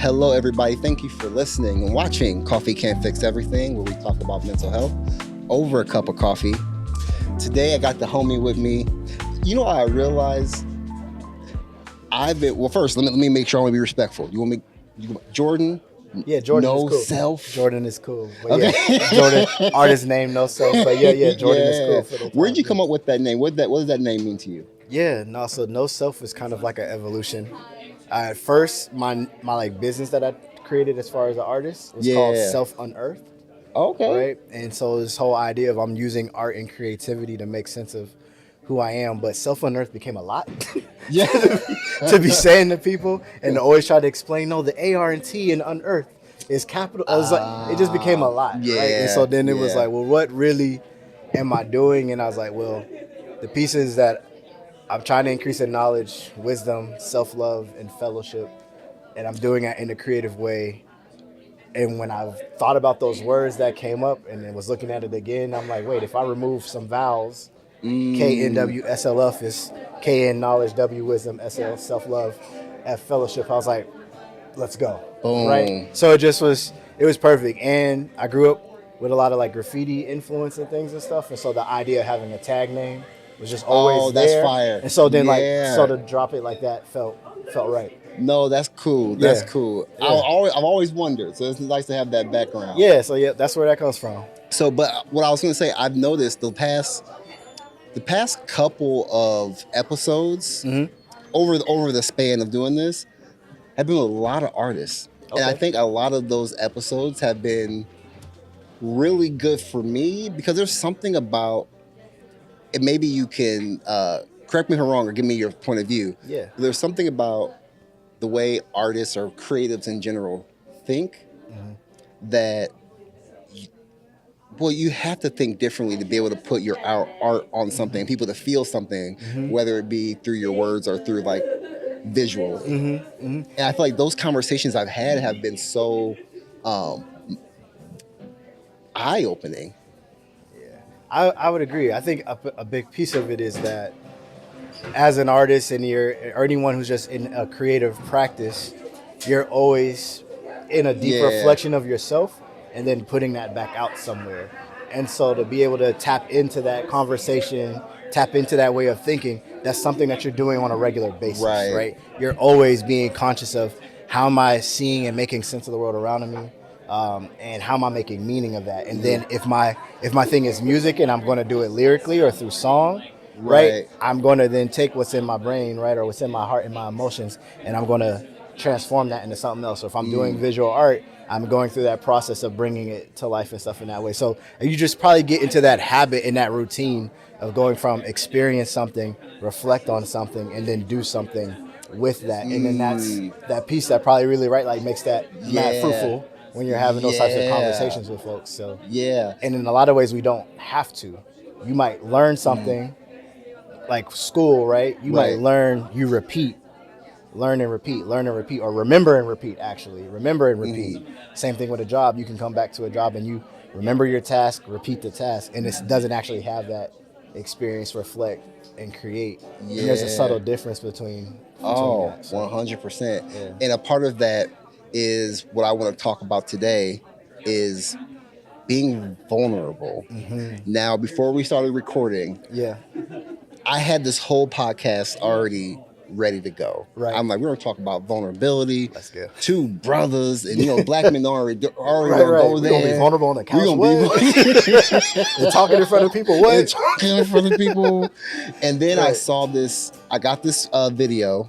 Hello, everybody. Thank you for listening and watching Coffee Can't Fix Everything, where we talk about mental health over a cup of coffee. Today, I got the homie with me. You know, I realized well, first, let me make sure I want to be respectful. Jordan? Yeah, Jordan no is cool. Self. Jordan is cool. But okay. Yeah, Jordan, artist name, no self. But yeah, Jordan is cool. For the Where'd you come up with that name? What does that name mean to you? Yeah, no, so no self is kind of like an evolution. At first, my like business that I created as far as an artist was called Self Unearthed. Okay. Right? And so this whole idea of I'm using art and creativity to make sense of who I am, but Self Unearthed became a lot Yeah. to be saying to people and to always try to explain, no, the AR and T in unearthed is capital. It just became a lot, right? And so then it was like, well, what really am I doing? And I was like, well, the pieces that I'm trying to increase in knowledge, wisdom, self-love, and fellowship, and I'm doing it in a creative way. And when I thought about those words that came up and then was looking at it again, I'm like, wait, if I remove some vowels, KNW, SLF is KN knowledge, W wisdom, SL self-love, F fellowship. I was like, let's go. Boom. Right? So it was perfect. And I grew up with a lot of like graffiti influence and things and stuff. And so the idea of having a tag name was just always there. That's fire. And so then so to drop it like that felt right. No, that's cool. That's cool. Yeah. I've always wondered. So it's nice to have that background. Yeah, so that's where that comes from. So, but what I was going to say, I've noticed the past couple of episodes over the span of doing this have been with a lot of artists. Okay. And I think a lot of those episodes have been really good for me because there's something about it. Maybe you can correct me if I'm wrong or give me your point of view. Yeah. There's something about the way artists or creatives in general think that you have to think differently to be able to put your art on something, people to feel something, whether it be through your words or through like visual. And I feel like those conversations I've had have been so eye-opening. Yeah, I would agree. I think a big piece of it is that as an artist and or anyone who's just in a creative practice, you're always in a deep reflection of yourself and then putting that back out somewhere. And so to be able to tap into that conversation, tap into that way of thinking, that's something that you're doing on a regular basis, right? You're always being conscious of how am I seeing and making sense of the world around me, and how am I making meaning of that? And then if my thing is music and I'm going to do it lyrically or through song, right? I'm going to then take what's in my brain, right, or what's in my heart and my emotions, and I'm going to transform that into something else. So if I'm doing visual art, I'm going through that process of bringing it to life and stuff in that way. So you just probably get into that habit and that routine of going from experience something, reflect on something, and then do something with that. And then that's that piece that probably really makes that mad fruitful when you're having those types of conversations with folks. So and in a lot of ways we don't have to. You might learn something like school, right? You might learn, you repeat. Learn and repeat, or remember and repeat, actually. Remember and repeat. Same thing with a job. You can come back to a job and you remember your task, repeat the task, and it doesn't actually have that experience, reflect, and create. And there's a subtle difference between that, so. 100%. And a part of that is what I want to talk about today is being vulnerable. Now, before we started recording, I had this whole podcast already ready to go. Right. I'm like, we're going to talk about vulnerability. That's good. Two brothers, and black men already go there. We're going to be vulnerable on the couch. And talking in front of people. What? And talking in front of people. And then I got this video.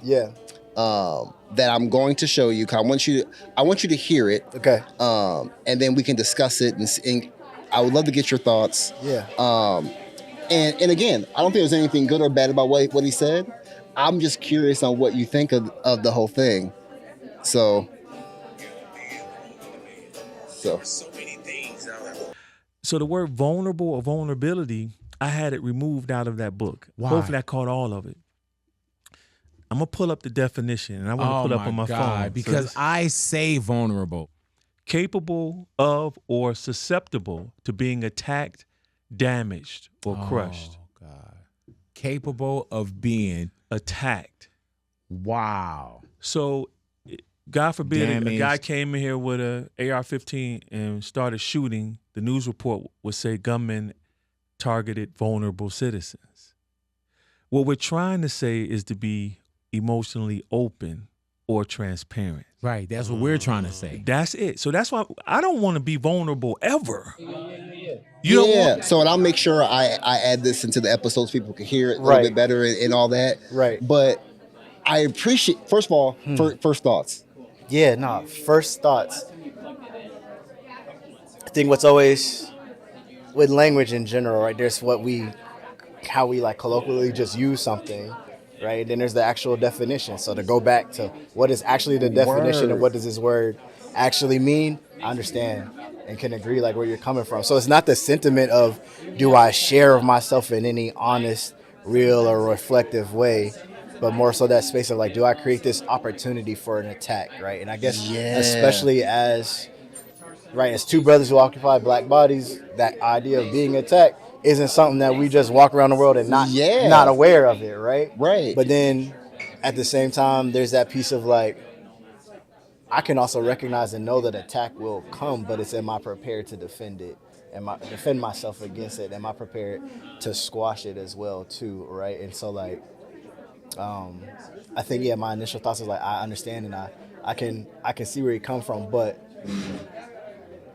That I'm going to show you. 'Cause I want you to hear it. Okay. And then we can discuss it, and I would love to get your thoughts. And again, I don't think there's anything good or bad about what he said. I'm just curious on what you think of the whole thing. So the word vulnerable or vulnerability, I had it removed out of that book. Why? Hopefully I caught all of it. I'm going to pull up the definition, and I want to put it up on my phone. Because I say vulnerable. Capable of or susceptible to being attacked, damaged, or crushed. Oh, God. Capable of being attacked. Wow. So God forbid a guy damaged. came in here with a AR-15 and started shooting, the news report would say gunmen targeted vulnerable citizens. What we're trying to say is to be emotionally open or transparent. Right. That's what we're trying to say. That's it. So that's why I don't want to be vulnerable ever. You don't Yeah. want. So, and I'll make sure I add this into the episodes so people can hear it a little Right. bit better and all that. Right. But I appreciate, first of all, first thoughts. Yeah, no. First thoughts. I think what's always with language in general, right? There's how we like colloquially just use something, right? Then there's the actual definition. So to go back to what is actually the definition and Word. what does this word actually mean, I understand and can agree like where you're coming from. So it's not the sentiment of do I share of myself in any honest, real, or reflective way, but more so that space of like, do I create this opportunity for an attack, right? And I guess Yeah. especially as two brothers who occupy black bodies, that idea of being attacked isn't something that we just walk around the world and not aware of it, right? Right. But then at the same time, there's that piece of like, I can also recognize and know that attack will come, but it's am I prepared to defend it? Defend myself against it? Am I prepared to squash it as well too, right? And so like, I think my initial thoughts is like I understand and I can see where you come from, but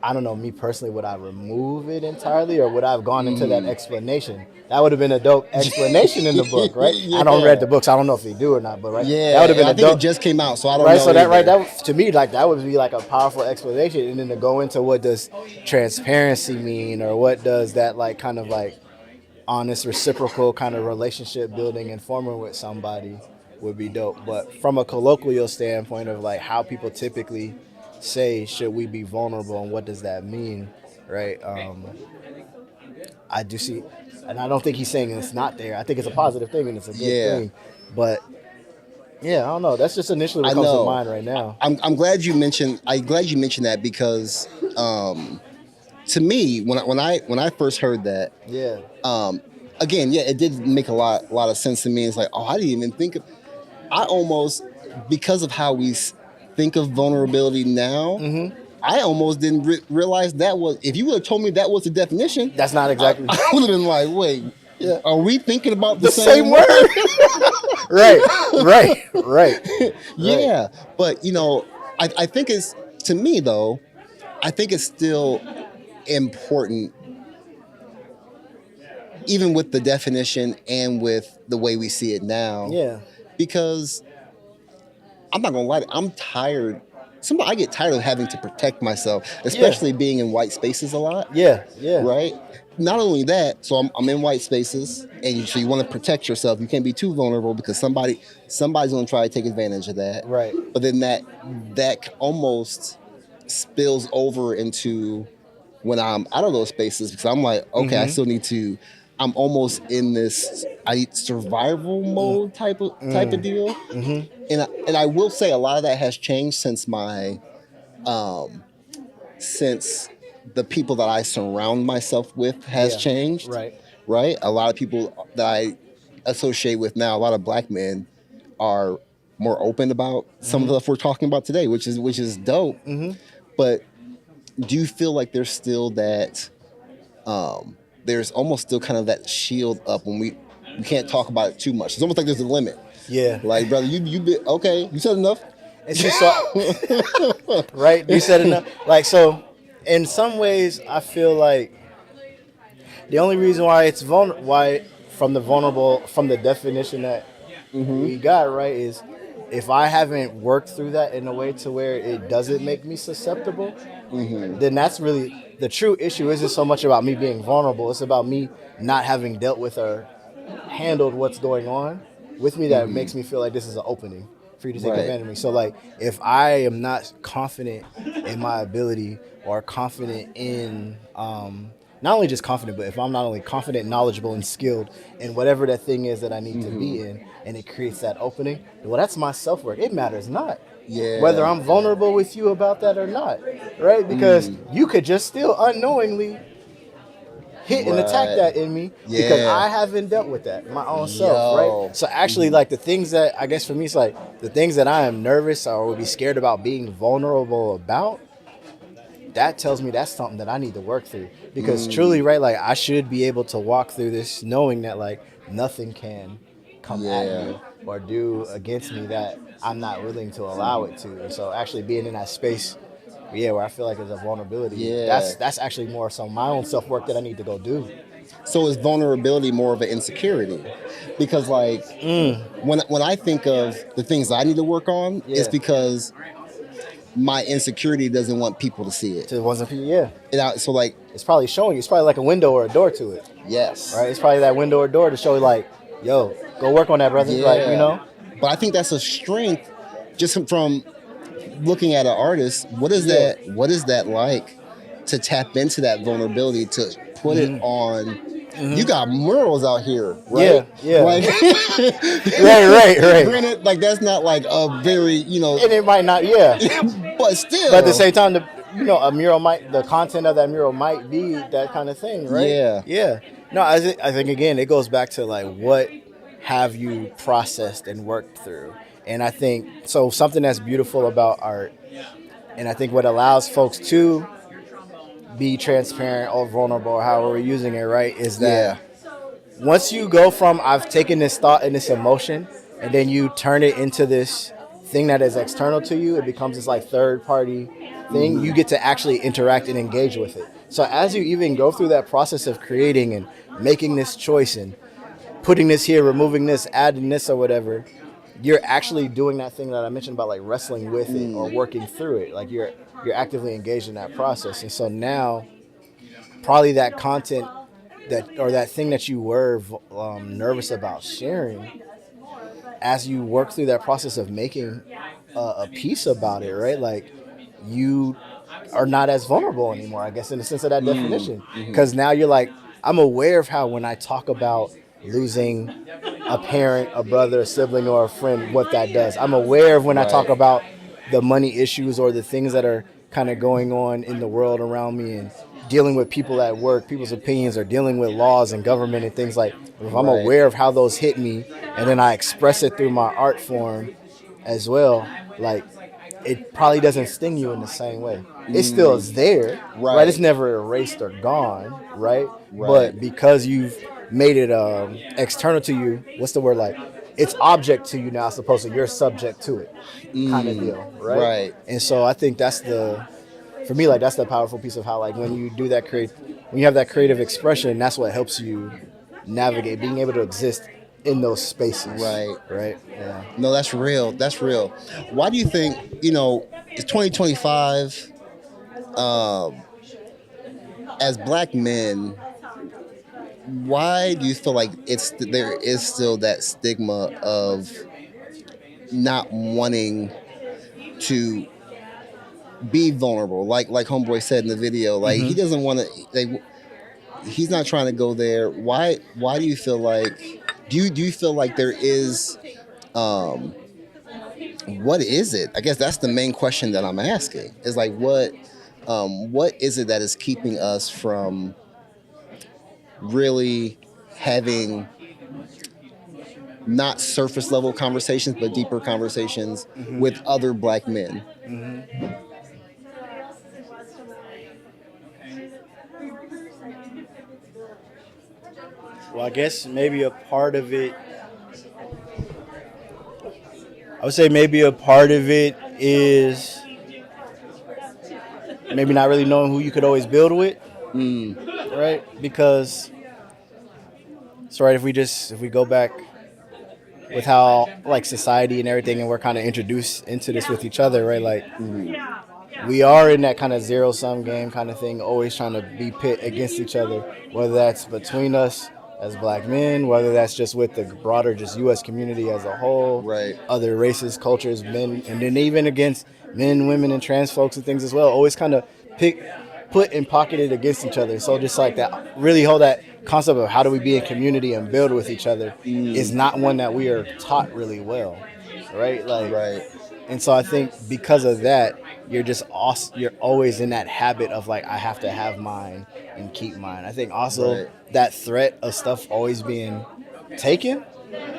I don't know, me personally, would I remove it entirely or would I have gone into that explanation? That would have been a dope explanation in the book, right? I don't read the books. I don't know if they do or not, but right? Yeah. That would have been I a think dope. it just came out, so I don't Right, know. so that either. to me, like that would be like a powerful explanation, and then to go into what does transparency mean, or what does that like kind of like honest, reciprocal kind of relationship building and forming with somebody would be dope. But from a colloquial standpoint of like how people typically say should we be vulnerable and what does that mean, right? I do see, and I don't think he's saying it's not there. I think it's a positive thing and it's a good thing, but. Yeah, I don't know. That's just initially what comes to mind right now. I'm glad you mentioned. That because to me, when I first heard that, again, it did make a lot of sense to me. It's like, oh, I didn't even think of. I almost, because of how we think of vulnerability now, I almost didn't realize that was. If you would have told me that was the definition, that's not exactly. I would have been like, wait, are we thinking about the same word? Right. Yeah, but I think it's, to me though, I think it's still important, even with the definition and with the way we see it now. Yeah. Because I'm not gonna lie, I'm tired. I get tired of having to protect myself, especially being in white spaces a lot. Yeah. Right? Not only that, so I'm in white spaces, and so you want to protect yourself. You can't be too vulnerable because somebody's going to try to take advantage of that. Right. But then that almost spills over into when I'm out of those spaces, because I'm like, okay, I still need to. I'm almost in this survival mode type of deal. And I will say a lot of that has changed since since the people that I surround myself with has changed. Right. A lot of people that I associate with now, a lot of black men, are more open about some of the stuff we're talking about today, which is dope. But do you feel like there's still that? There's almost still kind of that shield up when we can't talk about it too much. It's almost like there's a limit. Yeah. Like, brother, you be okay. You said enough. It's just so, right. You said enough. Like, so in some ways, I feel like the only reason why it's from the definition that we got, right, is if I haven't worked through that in a way to where it doesn't make me susceptible, then that's really the true issue. Isn't so much about me being vulnerable. It's about me not having dealt with or handled what's going on with me that makes me feel like this is an opening for you to take advantage of me. So like, if I am not confident in my ability or confident in, not only just confident, but if I'm not only confident, knowledgeable, and skilled in whatever that thing is that I need to be in, and it creates that opening, well, that's my self-worth. It matters not. Yeah. Whether I'm vulnerable with you about that or not, right? Because you could just still unknowingly hit and attack Right. that in me because Yeah. I haven't dealt with that my own self, Yo. right? So actually, like the things that I guess for me, it's like the things that I am nervous or would be scared about being vulnerable about. That tells me that's something that I need to work through because truly, right, like I should be able to walk through this knowing that like nothing can come at me or do against me that I'm not willing to allow it to. And so actually being in that space, where I feel like there's a vulnerability, Yeah. that's actually more so my own self work that I need to go do. So is vulnerability more of an insecurity? Because like when I think of the things I need to work on, it's because my insecurity doesn't want people to see it. To the ones that people, So like it's probably showing you. It's probably like a window or a door to it. Yes. Right. It's probably that window or door to show you like, yo, go work on that, brother. Yeah. Like, you know. But I think that's a strength, just from looking at an artist. What is that? What is that like to tap into that vulnerability to put it on? You got murals out here, right? Yeah. Like, right. Granted, like that's not like a very, and it might not, but still. But at the same time, a mural the content of that mural might be that kind of thing, right? Yeah. No, I think again, it goes back to like what have you processed and worked through, and I think so. Something that's beautiful about art, and I think what allows folks to be transparent or vulnerable or however we're using it, right, is that once you go from I've taken this thought and this emotion and then you turn it into this thing that is external to you, it becomes this like third party thing. You get to actually interact and engage with it. So as you even go through that process of creating and making this choice and putting this here, removing this, adding this or whatever, you're actually doing that thing that I mentioned about like wrestling with it or working through it. Like you're actively engaged in that process. And so now probably that content that thing that you were nervous about sharing, as you work through that process of making a piece about it, right? Like you are not as vulnerable anymore, I guess, in the sense of that definition. Because now you're like, I'm aware of how when I talk about losing a parent, a brother, a sibling, or a friend, what that does. I'm aware of when I talk about the money issues or the things that are kind of going on in the world around me and dealing with people at work, people's opinions, or dealing with laws and government and things like, if I'm aware of how those hit me and then I express it through my art form as well, like it probably doesn't sting you in the same way. It still is there, right? It's never erased or gone, right? But because you've made it external to you, what's the word, like it's object to you now as opposed to you're subject to it kind of deal, right? And so I think that's for me, like that's the powerful piece of how like when you do that when you have that creative expression, that's what helps you navigate being able to exist in those spaces. Right. Yeah. No, that's real. That's real. Why do you think, it's 2025, as black men, why do you feel like there is still that stigma of not wanting to be vulnerable? Like Homeboy said in the video, like he doesn't want to. He's not trying to go there. Why do you feel like? Do you feel like there is? What is it? I guess that's the main question that I'm asking. Is like what is it that is keeping us from really having not surface level conversations, but deeper conversations with other black men? Well, I guess maybe a part of it, I would say maybe a part of it is maybe not really knowing who you could always build with, right? Because, so right, if we go back with how like society and everything, and we're kind of introduced into this with each other, right? Like we are in that kind of zero-sum game kind of thing, always trying to be pit against each other, whether that's between us as black men, whether that's just with the broader just U.S. community as a whole, other races, cultures, men, and then even against men, women, and trans folks and things as well, always kind of put and pocketed against each other. So just like that, really hold that concept of how do we be in community and build with each other is not one that we are taught really well, right? Like, and so I think because of that, you're always in that habit of like, I have to have mine and keep mine. I think also that threat of stuff always being taken,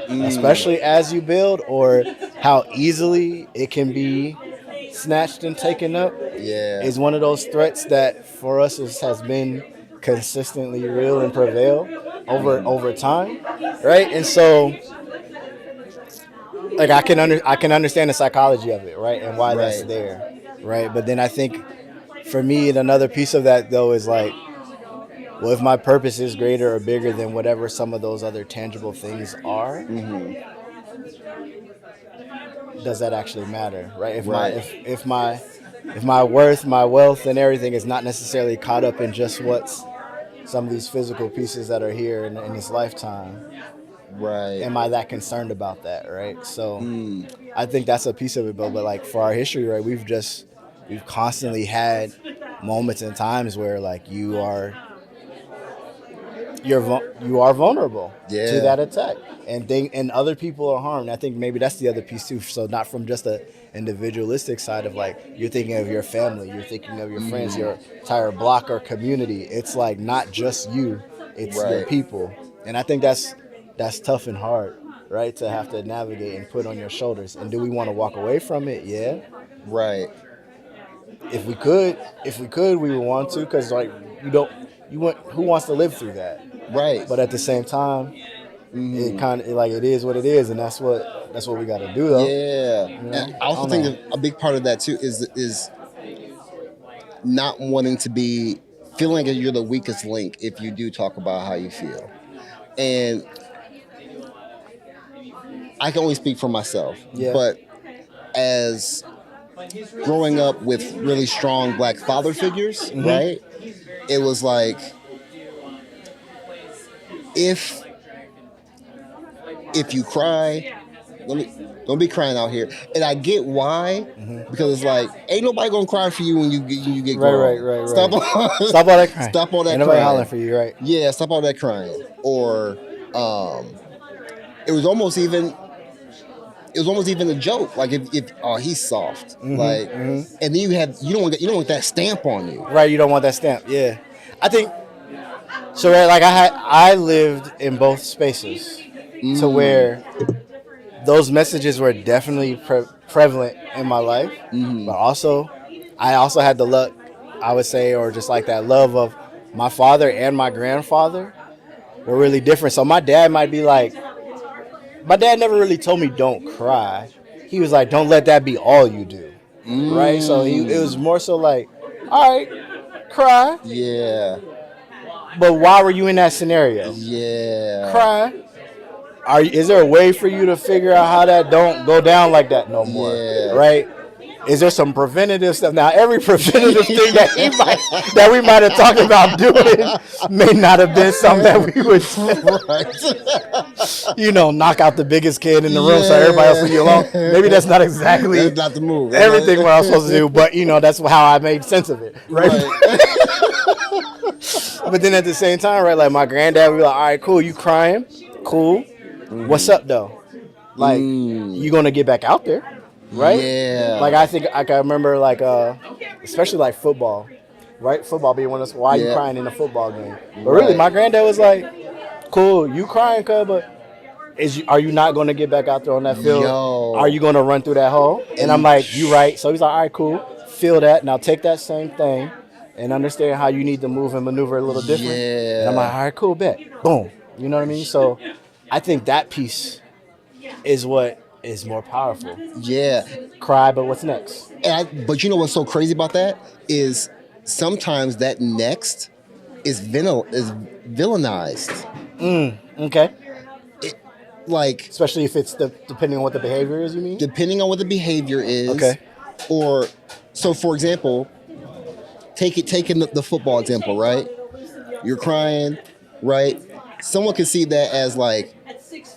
especially as you build, or how easily it can be snatched and taken up, is one of those threats that for us has been consistently real and prevail over time, right? And so, like, I can understand the psychology of it, right, and why that's there, right? But then I think for me, another piece of that though is like, well, if my purpose is greater or bigger than whatever some of those other tangible things are, does that actually matter, right? If my worth, my wealth, and everything is not necessarily caught up in just what's some of these physical pieces that are here in this lifetime, am I that concerned about that, right? So I think that's a piece of it, but like for our history, right, we've constantly had moments and times where like you are vulnerable to that attack, and other people are harmed. I think maybe that's the other piece too. So not from just a individualistic side of like, you're thinking of your family, you're thinking of your friends, your entire block or community. It's like not just you, it's your people. And I think that's tough and hard, right, to have to navigate and put on your shoulders. And do we want to walk away from it? Yeah. Right. If we could, we would want to, because like who wants to live through that? Right. But at the same time, it kind of like, it is what it is, and that's what we got to do though. Yeah. You know? And I also think that a big part of that too is not wanting to be feeling like you're the weakest link if you do talk about how you feel. And I can only speak for myself, but as growing up with really strong Black father figures, right? It was like, if you cry, don't be crying out here. And I get why, because it's like, ain't nobody gonna cry for you when you get grown. Right. Stop all that crying. Stop all that ain't crying. Nobody hollering for you, right? Yeah, stop all that crying. Or it was almost even a joke. Like if he's soft, and then you don't want that stamp on you. Right, you don't want that stamp. Yeah, I think so. Right, like I lived in both spaces to where those messages were definitely prevalent in my life, but I also had the luck, I would say, or just like that love of my father and my grandfather were really different. So my dad might be like, my dad never really told me don't cry. He was like, don't let that be all you do. Right? So it was more so like, all right, cry. Yeah. But why were you in that scenario? Yeah. Cry. Is there a way for you to figure out how that don't go down like that no more? Yeah. Right? Is there some preventative stuff? Now, every preventative thing that we might have talked about doing may not have been something that we would, knock out the biggest kid in the room so everybody else leave you alone. Maybe that's not exactly that's not the move. Everything what I was supposed to do, but that's how I made sense of it, right? But then at the same time, right, like my granddad would be like, all right, cool, you crying? Cool. What's up, though? Like, you going to get back out there? Right? Yeah. Like, I think I can remember, like, especially like football, right? Football being one of those, why are you crying in a football game? But really, my granddad was like, cool, you crying, cuz, but are you not going to get back out there on that field? Yo. Are you going to run through that hole? And I'm like, you right. So he's like, all right, cool. Feel that. Now take that same thing and understand how you need to move and maneuver a little different. Yeah. And I'm like, all right, cool, bet. Boom. You know what I mean? So I think that piece is what is more powerful. Yeah. Cry, but what's next? But you know what's so crazy about that is sometimes that next is villainized. Okay. Like, especially if it's depending on what the behavior is, you mean? Depending on what the behavior is. Okay. Or, so for example, taking the football example, right? You're crying, right? Someone could see that as like,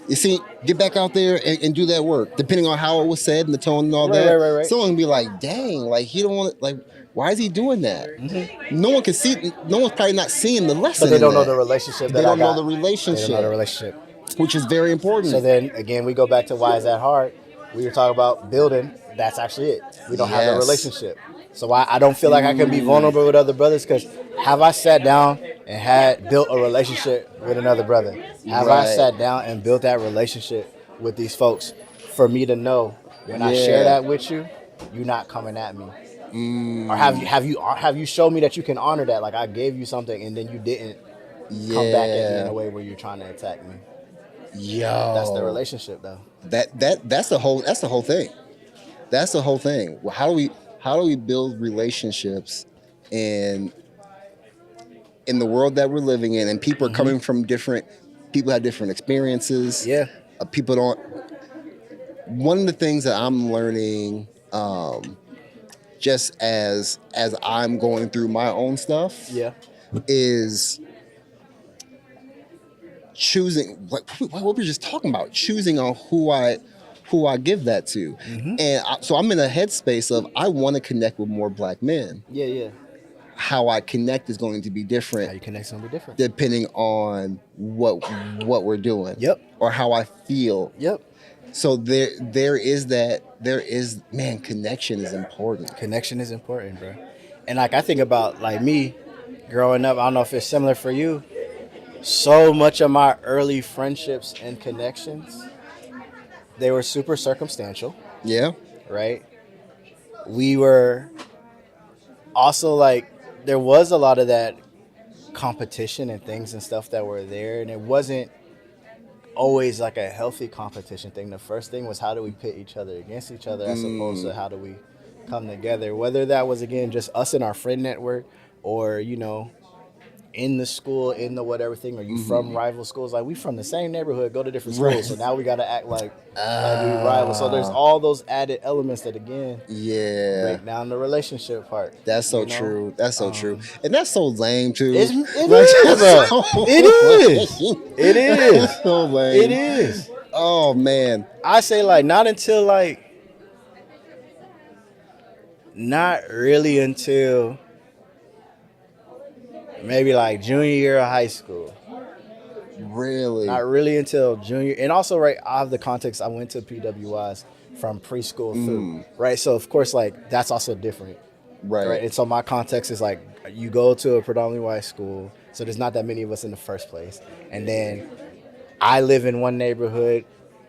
you see, get back out there and do that work. Depending on how it was said and the tone and all that. Right. Someone can be like, dang, like he don't want, like, why is he doing that? Mm-hmm. No one can see, no one's probably not seeing the lesson. But they don't know the relationship. They don't know the relationship. They don't know the relationship. Which is very important. So then, again, we go back to why is that hard? We were talking about building. That's actually it. We don't have the relationship. So I don't feel like I can be vulnerable with other brothers because have I sat down and had built a relationship with another brother? Have I Right. sat down and built that relationship with these folks for me to know when I share Yeah. that with you, you're not coming at me? Or have you showed me that you can honor that? Like I gave you something and then you didn't come back at me in Yeah. a way where you're trying to attack me. Yo. That's the relationship though. That's the whole thing. That's the whole thing. Well, how do we build relationships in the world that we're living in, and people are coming from people have different experiences. Yeah. People don't. One of the things that I'm learning, just as I'm going through my own stuff, Yeah. is choosing what we were just talking about, choosing on who I give that to. And so I'm in a headspace of I want to connect with more black men. Yeah, yeah. How I connect is going to be How different you connect something different. depending on what we're doing. Yep. Or how I feel. Yep. So man, connection is important. Connection is important, bro. And like I think about like me growing up, I don't know if it's similar for you. So much of my early friendships and connections, they were super circumstantial, Yeah. right? We were also like there was a lot of that competition and things and stuff that were there, and it wasn't always like a healthy competition thing. The first thing was how do we pit each other against each other as opposed to how do we come together, whether that was again just us and our friend network or in the school, in the whatever thing, or you from rival schools. Like we from the same neighborhood, go to different schools, Right. so now we got to act like we rival. So there's all those added elements that again break down the relationship part. That's so true. That's so true. And that's so lame too. It Like, is, that's bro. so It is. lame. It is. That's so lame. It is. Oh man. I say like not really until maybe like junior year of high school. Really? Not really until junior. And also, right, I have the context. I went to PWIs from preschool through, right? So, of course, like, that's also different. Right. And so my context is like, you go to a predominantly white school, so there's not that many of us in the first place. And then I live in one neighborhood,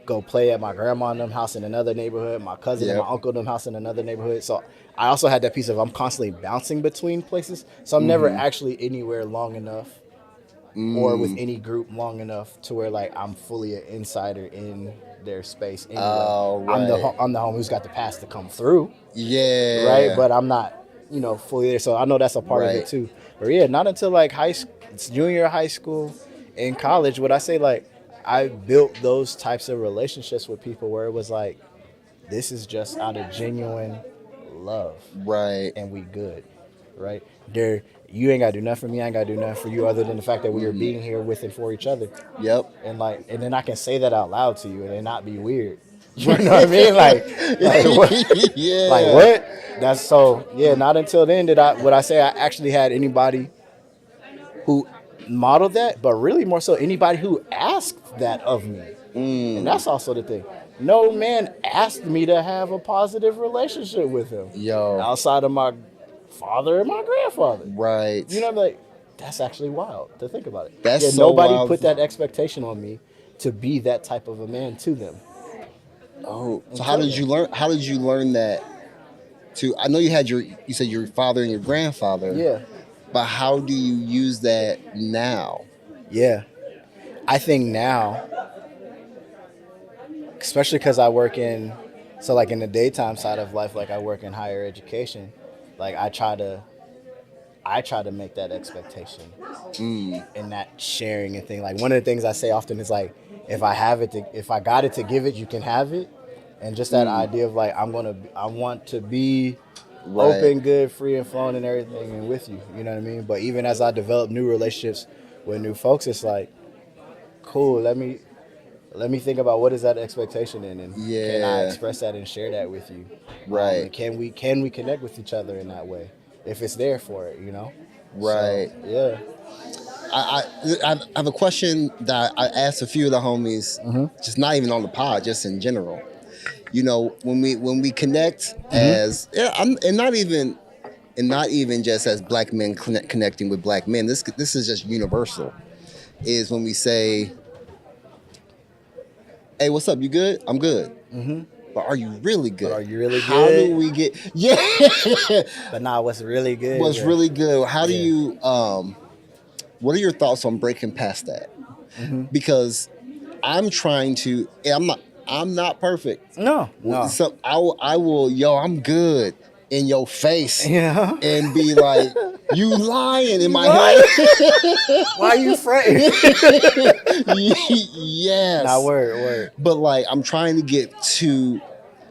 go play at my grandma and them house in another neighborhood, my cousin and my uncle them house in another neighborhood. So I also had that piece of I'm constantly bouncing between places. So I'm never actually anywhere long enough or with any group long enough to where like I'm fully an insider in their space anyway. Oh, right. I'm the homie who's got the pass to come through. Yeah. Right, but I'm not, fully there. So I know that's a part of it too. But yeah, not until like junior high school and college would I say like I built those types of relationships with people where it was like, this is just out of genuine love. Right. And we good. Right? You ain't gotta do nothing for me, I ain't gotta do nothing for you other than the fact that we are being here with and for each other. Yep. And then I can say that out loud to you and it not be weird. You know what I mean? Like what? Yeah. Like what? That's so not until then would I say I actually had anybody who modeled that, but really more so anybody who asked that of me. And that's also the thing. No man asked me to have a positive relationship with him. Yo. Outside of my father and my grandfather. Right. You know, like that's actually wild to think about it. That's so nobody wild. put that expectation on me to be that type of a man to them. Oh, so how did you learn? How did you learn that? I know you said your father and your grandfather. Yeah. But how do you use that now? Yeah, I think now, especially because I work in the daytime side of life, like I work in higher education, like I try to make that expectation and that sharing and thing. Like one of the things I say often is like, if I got it to give it, you can have it. And just that idea of like, I want to be open, good, free and flowing and everything and with you, you know what I mean? But even as I develop new relationships with new folks, it's like, cool, let me think about what is that expectation in and can I express that and share that with you? Right. Can we connect with each other in that way if it's there for it, Right. So, yeah. I have a question that I asked a few of the homies, just not even on the pod, just in general. When we connect and not even and not even just as black men connecting with black men. This is just universal. Is when we say, "Hey, what's up? You good? I'm good." Mm-hmm. But are you really good? But are you really How good? do we get? Yeah. But nah, what's really good? What's yeah. really good? How do you? What are your thoughts on breaking past that? Mm-hmm. Because I'm trying to. I'm not perfect. No. So I will. Yo, I'm good in your face. Yeah. And be like, you lying in my head. Why are you fretting? Yes. Nah, word. But like, I'm trying to get to,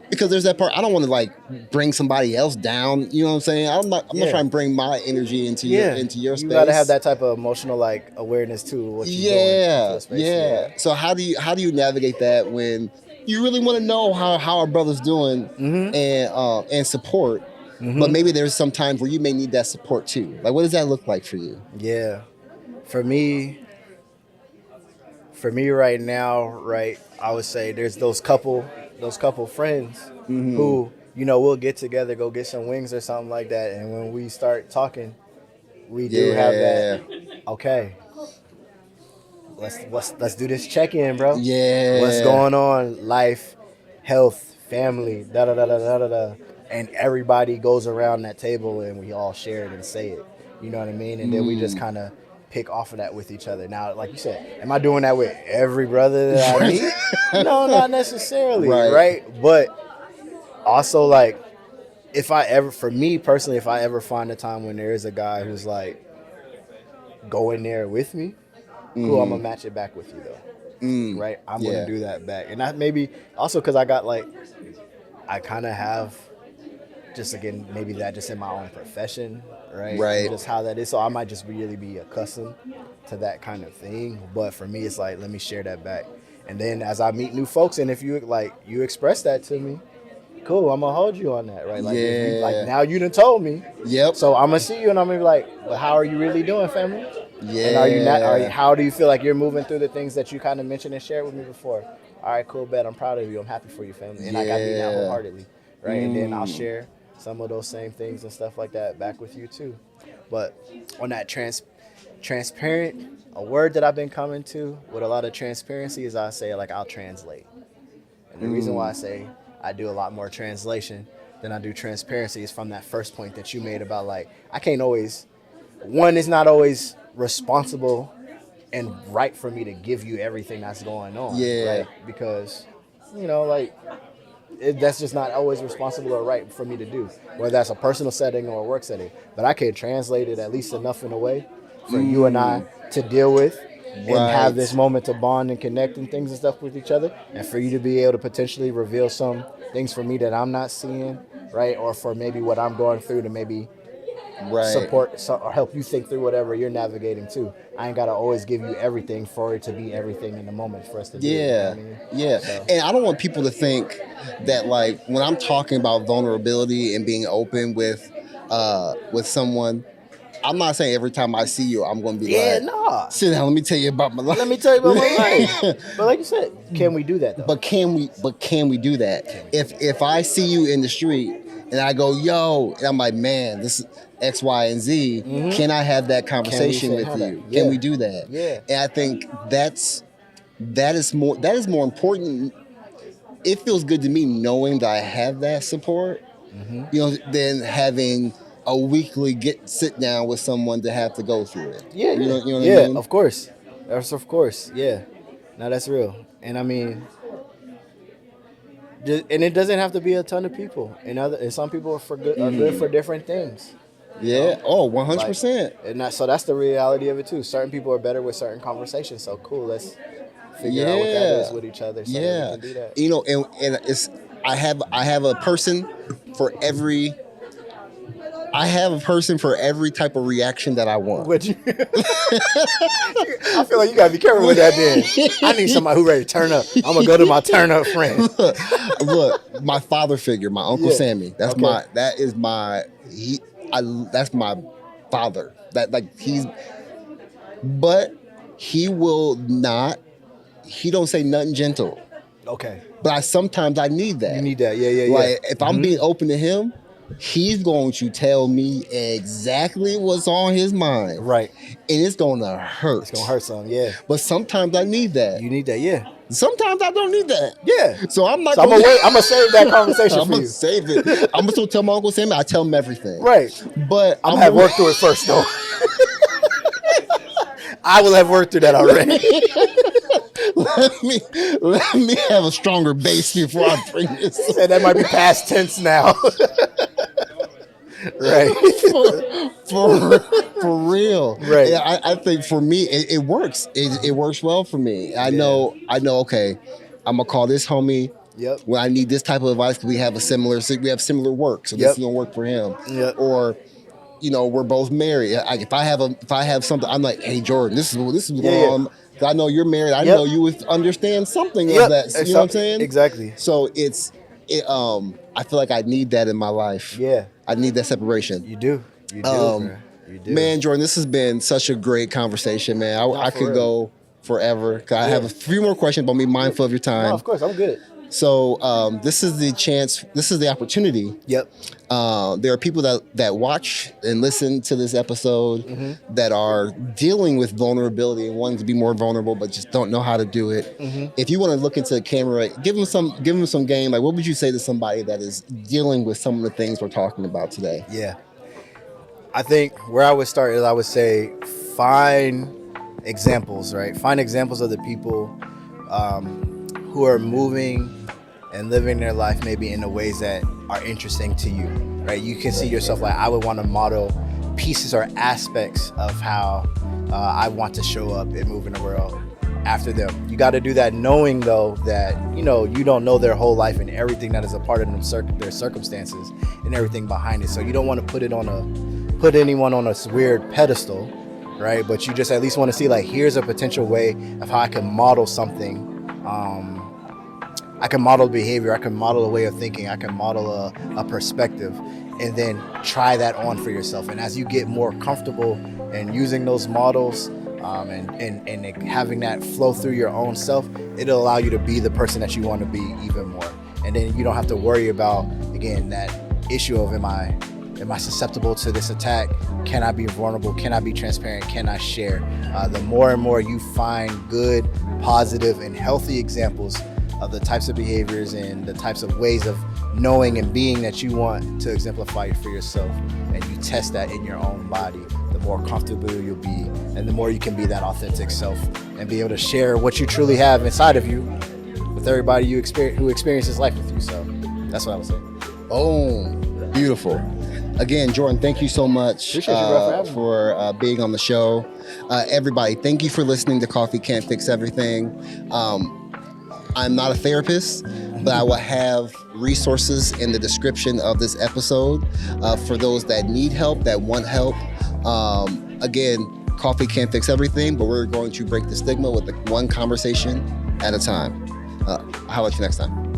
because there's that part. I don't want to like bring somebody else down. You know what I'm saying? I'm not trying to bring my energy into your space. You gotta have that type of emotional like awareness too. What you're doing into a space. Yeah. So how do you navigate that when you really want to know how our brother's doing and support? But maybe there's some times where you may need that support too. Like, what does that look like for you? Yeah. For me right now, right, I would say there's those couple friends who, you know, we'll get together, go get some wings or something like that. And when we start talking, we do have that, okay, let's do this check-in, bro. Yeah. What's going on? Life, health, family, da-da-da-da-da-da. And everybody goes around that table and we all share it and say it. You know what I mean? And then we just kind of pick off of that with each other. Now, like you said, am I doing that with every brother that I meet? No, not necessarily, right? But also, like, for me personally, if I ever find a time when there is a guy who's like, go in there with me, cool, I'm gonna match it back with you though. Right? I'm gonna do that back. And that maybe also because I kind of have just, again, maybe that just in my own profession, right? Right. Just how that is. So I might just really be accustomed to that kind of thing. But for me, it's like, let me share that back. And then as I meet new folks, and if you express that to me, cool, I'm gonna hold you on that, right? Like, if you, like, now you done told me. Yep. So I'm gonna see you and I'm gonna be like, but how are you really doing, family? Yeah. And are you not? How do you feel like you're moving through the things that you kind of mentioned and shared with me before? All right, cool, bet. I'm proud of you. I'm happy for you, family. And I got you now wholeheartedly, right? And then I'll share some of those same things and stuff like that back with you too. But on that transparent, a word that I've been coming to with a lot of transparency is I say, like, I'll translate. And the reason why I say I do a lot more translation than I do transparency is from that first point that you made about, like, I can't always, one, it's not always responsible and right for me to give you everything that's going on. Right? Because, you know, like, that's just not always responsible or right for me to do, whether that's a personal setting or a work setting. But I can translate it at least enough in a way for you and I to deal with and have this moment to bond and connect and things and stuff with each other, and for you to be able to potentially reveal some things for me that I'm not seeing, right? Or for maybe what I'm going through to maybe support or help you think through whatever you're navigating too. I ain't got to always give you everything for it to be everything in the moment for us to do. You know what I mean? So. And I don't want people to think that, like, when I'm talking about vulnerability and being open with someone, I'm not saying every time I see you, I'm going to be sit down, let me tell you about my life. But like you said, can we do that though? But can we do that? If I see you in the street and I go, yo, and I'm like, man, this is X, Y, and Z. Can I have that conversation with you? Can we do that? Yeah. And I think that is more important. It feels good to me knowing that I have that support, you know, than having a weekly sit down with someone to have to go through it. Yeah. You know what I mean? Of course. Of course. Yeah. No, that's real. And I mean, and it doesn't have to be a ton of people. And some people are good for different things. Yeah. Oh, 100%. Like, so that's the reality of it too. Certain people are better with certain conversations. So cool. Let's figure out what that is with each other. So that we can do that. You know, and it's I have a person for every. I have a person for every type of reaction that I want. I feel like you gotta be careful with that then. I need somebody who ready to turn up. I'm gonna go to my turn up friend. Look, my father figure, my Uncle Sammy. That's my father. But he will not, he don't say nothing gentle. Okay. But sometimes I need that. You need that, yeah. Like, if I'm being open to him, he's going to tell me exactly what's on his mind. Right. And it's going to hurt. It's going to hurt some, yeah. But sometimes I need that. You need that, yeah. Sometimes I don't need that. Yeah. So I'm not I'm going to save that conversation I'm for going you. to save it. I'm going to tell my Uncle Sam, I tell him everything. Right. But I'm going to have worked through it first, though. I will have worked through that already. let me have a stronger base before I bring this. And that might be past tense now. Right. For real. Right. Yeah, I think for me it works. It works well for me. I know. Okay, I'm gonna call this homie. Yep. When I need this type of advice, we have similar work, so Yep. this is gonna work for him. Yep. Or, we're both married. If I have something, I'm like, hey Jordan, this is going on. I know you're married. I know you would understand something of that. You know what I'm saying? Exactly. So I feel like I need that in my life. Yeah. I need that separation. You do. You do, bro. You do. Man, Jordan, this has been such a great conversation, man. I could go forever. I have a few more questions, but be mindful of your time. No, of course, I'm good. So this is the chance. This is the opportunity. Yep. There are people that watch and listen to this episode that are dealing with vulnerability and wanting to be more vulnerable, but just don't know how to do it. If you want to look into the camera, give them some game. Like, what would you say to somebody that is dealing with some of the things we're talking about today? Yeah. I think where I would start is I would say find examples, right? Find examples of the people who are moving and living their life maybe in the ways that are interesting to you, right? You can see yourself like, I would want to model pieces or aspects of how I want to show up and move in the world after them. You got to do that knowing, though, that, you don't know their whole life and everything that is a part of their circumstances and everything behind it. So you don't want to put anyone on a weird pedestal, right? But you just at least want to see, like, here's a potential way of how I can model something. I can model behavior, I can model a way of thinking, I can model a perspective, and then try that on for yourself. And as you get more comfortable in using those models and having that flow through your own self, it'll allow you to be the person that you want to be even more. And then you don't have to worry about, again, that issue of am I susceptible to this attack? Can I be vulnerable? Can I be transparent? Can I share? The more and more you find good, positive, and healthy examples of the types of behaviors and the types of ways of knowing and being that you want to exemplify for yourself, and you test that in your own body, the more comfortable you'll be, and the more you can be that authentic self and be able to share what you truly have inside of you with everybody who experiences life with you. So that's what I would say. Oh, beautiful. Again, Jordan, thank you so much for being on the show. Everybody, thank you for listening to Coffee Can't Fix Everything. I'm not a therapist, but I will have resources in the description of this episode for those that need help, that want help. Again, coffee can't fix everything, but we're going to break the stigma with one conversation at a time. How about you next time?